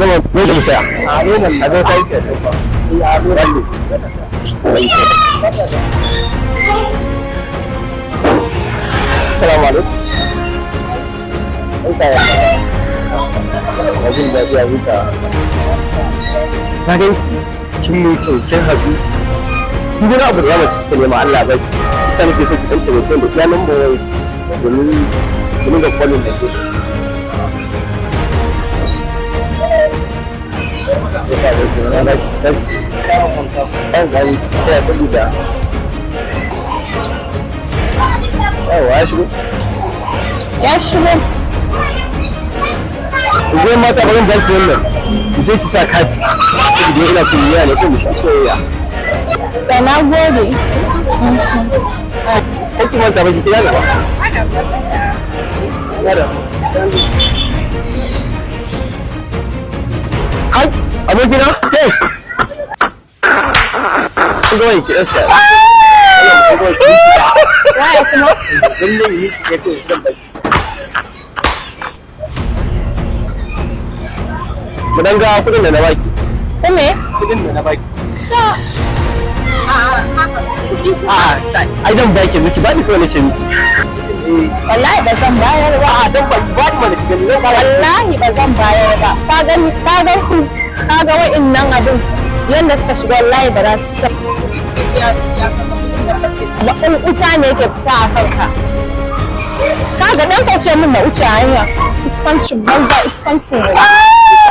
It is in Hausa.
zama mai da musaya a noman a zo ta yi ke a noman ne salamu alaikum ɗauka ya jin daɗi a wuta na dai kin mai kyau kin haɗu duk wani abu da ya mace suka nema Allah bai isa nake so ki ɗan taimake da iya nan bawai domin ga kwallon da ke Ya shigo. Idan mata bayan baki wannan, je ki sa kati. Idan ina so yiya ne ko mu shi soyayya. To na gode. Ko ki manta baki kira da ba. Ai, abokina? Hey. Ko ki asa. Waya kuma? Lalle ni ke so zan baki. Mu dan ga kudin da na baki. Ko me? Kudin da na baki. Sha. Ai dan baki miki ba ni kawai nace miki. Wallahi ba zan bayar ba. A dan baki ba ni mana kike ne. Wallahi ba zan bayar ba. Ka ga su, ka ga wa'innan abin yanda suka shiga wallahi ba za su fita. In wuta ne ke fita a kanka. Ka ga dan kauce min na wuce hanya. Iskancin banza, iskancin wani.